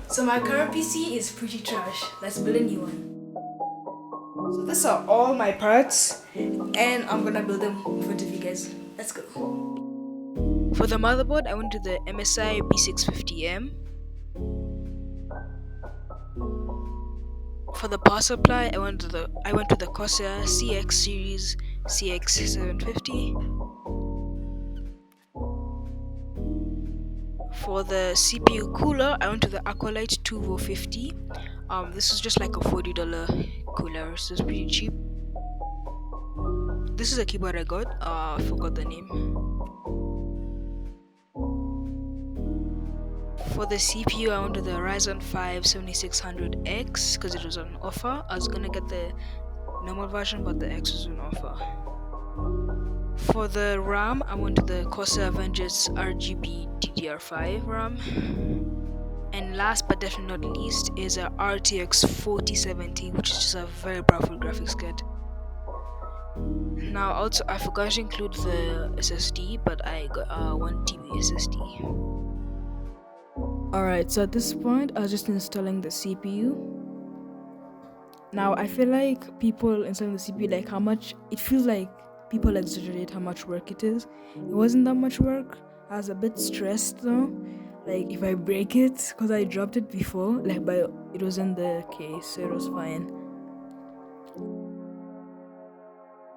So my current PC is pretty trash. Let's build a new one. So these are all my parts, and I'm gonna build them in front of you guys. Let's go. For the motherboard, I went to the MSI B650M. For the power supply, I went to the Corsair CX series CX750. For the CPU cooler, I went to the Aqualite 2450. This is just like a $40 cooler, so it's pretty cheap. This is a keyboard I got. I forgot the name. For the CPU, I went to the Ryzen 5 7600X because it was on offer. I was gonna get the normal version, but the X was on offer. For the RAM, I went to the Corsair Avengers RGB DDR5 RAM. And last but definitely not least is a RTX 4070, which is just a very powerful graphics card. Now also, I forgot to include the SSD, but I got 1 TB SSD. Alright, so at this point, I was just installing the CPU. Now, I feel like people installing the CPU, like how much, it feels like people exaggerate how much work it is. It wasn't that much work. I was a bit stressed though. Like if I break it, because I dropped it before, like but it was in the case, so it was fine.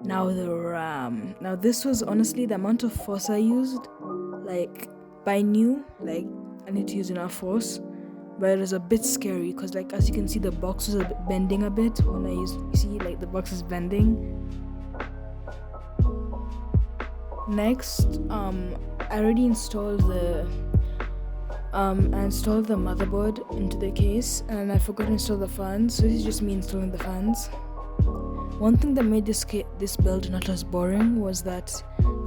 Now the RAM. Now this was honestly the amount of force I used. Like I knew like I need to use enough force, but it was a bit scary because like as you can see the box was bending a bit when I used. You see like the box is bending. Next, I already installed the motherboard into the case, and I forgot to install the fans, so this is just me installing the fans. One thing that made this build not as boring was that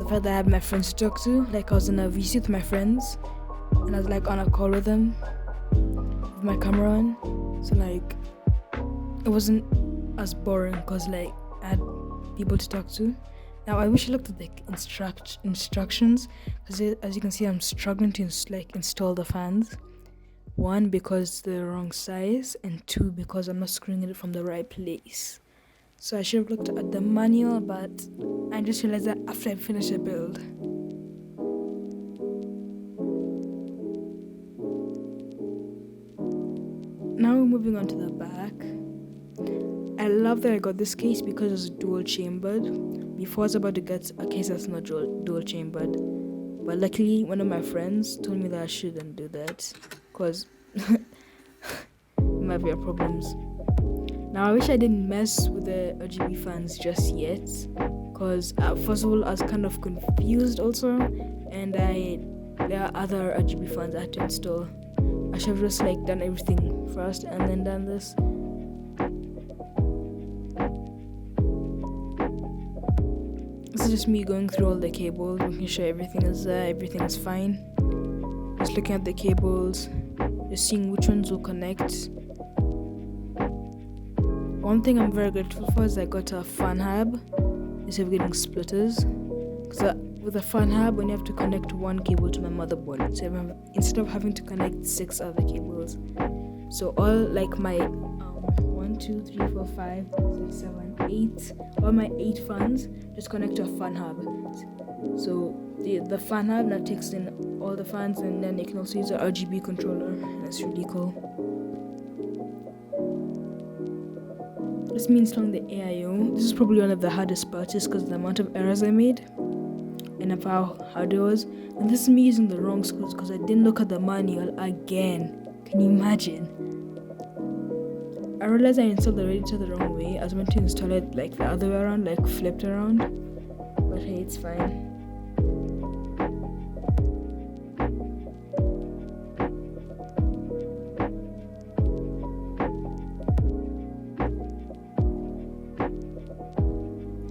the fact that I had my friends to talk to. Like I was in a VC with my friends, and I was like on a call with them with my camera on, so like it wasn't as boring because like I had people to talk to. Now I wish I looked at the instructions because as you can see I'm struggling to install the fans. 1, because they're the wrong size, and 2, because I'm not screwing it from the right place. So I should have looked at the manual, but I just realized that after I finished the build. Now we're moving on to the back. I love that I got this case because it's dual chambered. Before I was about to get a case that's not dual chambered, but luckily one of my friends told me that I shouldn't do that because it might be a problems. Now I wish I didn't mess with the RGB fans just yet, because first of all I was kind of confused also, and there are other RGB fans I had to install. I should have just like done everything first and then done this. This is just me going through all the cables, making sure everything is there, everything is fine. Just looking at the cables, just seeing which ones will connect. One thing I'm very grateful for is I got a fan hub instead of getting splitters. Because with a fan hub, when you have to connect one cable to my motherboard, so instead of having to connect 6 other cables. So all like my 1, 2, 3, 4, 5, 6, 7, 8. All my 8 fans just connect to a fan hub. So the fan hub now takes in all the fans, and then you can also use an RGB controller. And that's really cool. This means installing the AIO. This is probably one of the hardest parts because of the amount of errors I made and of how hard it was. And this is me using the wrong screws because I didn't look at the manual again. Can you imagine? I realized I installed the radiator the wrong way. I was meant to install it like the other way around, like flipped around. But hey, it's fine.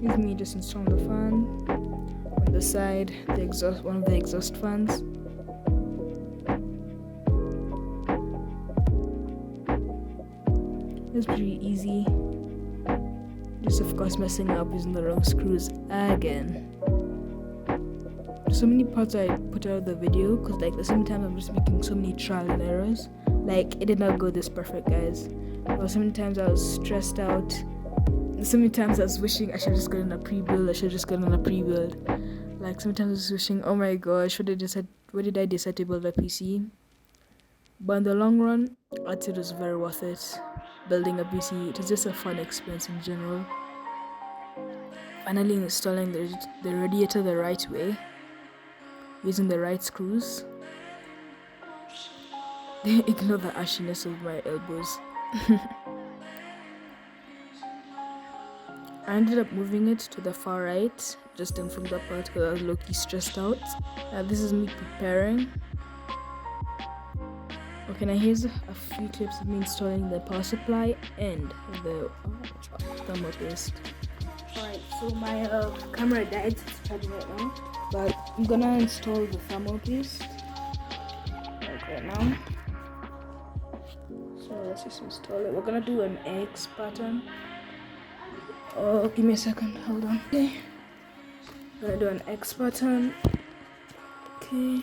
Here's me just installing the fan. On the side, one of the exhaust fans. It's pretty easy. Just of course messing up using the wrong screws again. So many parts I put out of the video because like the same time I'm just making so many trial and errors. Like it did not go this perfect, guys. Or so many times I was stressed out. So many times I was wishing I should just gotten a pre-build. Like sometimes I was wishing, oh my gosh, what did I decide to build a PC? But in the long run, I'd say it was very worth it. Building a PC, it was just a fun experience in general. Finally installing the radiator the right way, using the right screws. Ignore the ashiness of my elbows. I ended up moving it to the far right, just in from that part because I was low-key stressed out. This is me preparing. Okay, now here's a few clips of me installing the power supply and the thermal paste. Alright, so my camera died, it's charging right now. But I'm gonna install the thermal paste right now. So let's just install it. We're gonna do an X pattern. Oh, give me a second, hold on. Okay, I'm gonna do an X pattern. Okay.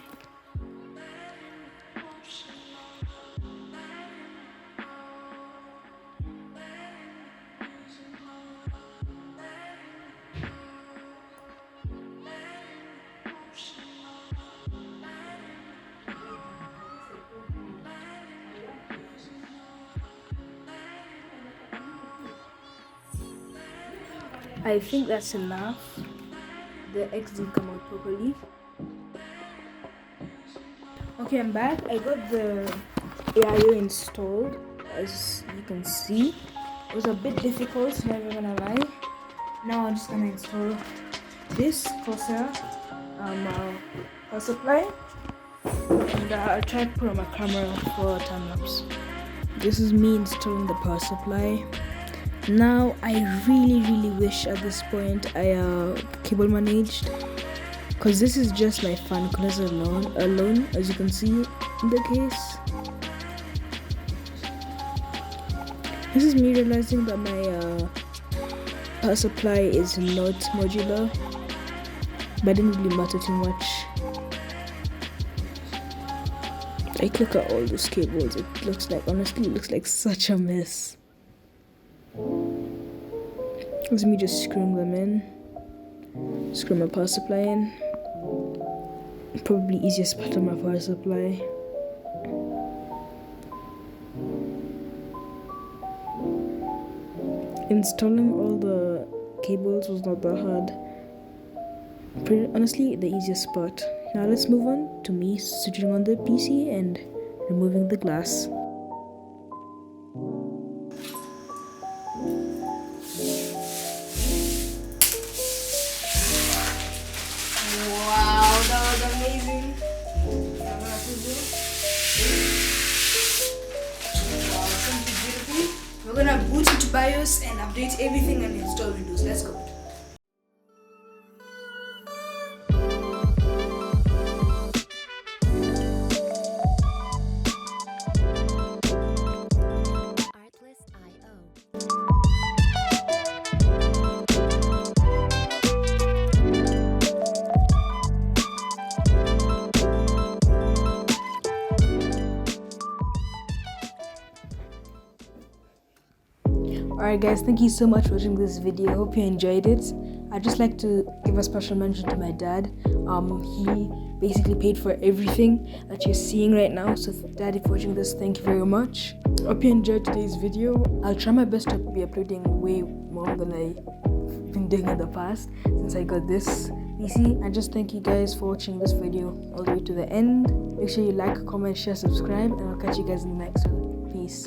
I think that's enough. The X didn't come out properly. Okay, I'm back. I got the AIO installed, as you can see. It was a bit difficult, not even gonna lie. Now I'm just gonna install this Corsair power supply, and I'll try to put on my camera for a time lapse. This is me installing the power supply. Now I really wish at this point I cable managed, because this is just my fan colors alone, as you can see in the case. This is me realizing that my power supply is not modular, but it didn't really matter too much. I look at all those cables, it looks like such a mess. It's me just screwing them in. Screw my power supply in. Probably easiest part of my power supply. Installing all the cables was not that hard. Honestly, the easiest part. Now let's move on to me switching on the PC and removing the glass. Wow, that was amazing. Wow, something beautiful. We're gonna boot into BIOS and update everything and install Windows. Let's go. Alright guys, thank you so much for watching this video. I hope you enjoyed it. I'd just like to give a special mention to my dad. He basically paid for everything that you're seeing right now. So Dad, if you're watching this, thank you very much. Hope you enjoyed today's video. I'll try my best to be uploading way more than I've been doing in the past since I got this PC. And just thank you guys for watching this video all the way to the end. Make sure you like, comment, share, subscribe, and I'll catch you guys in the next one. Peace.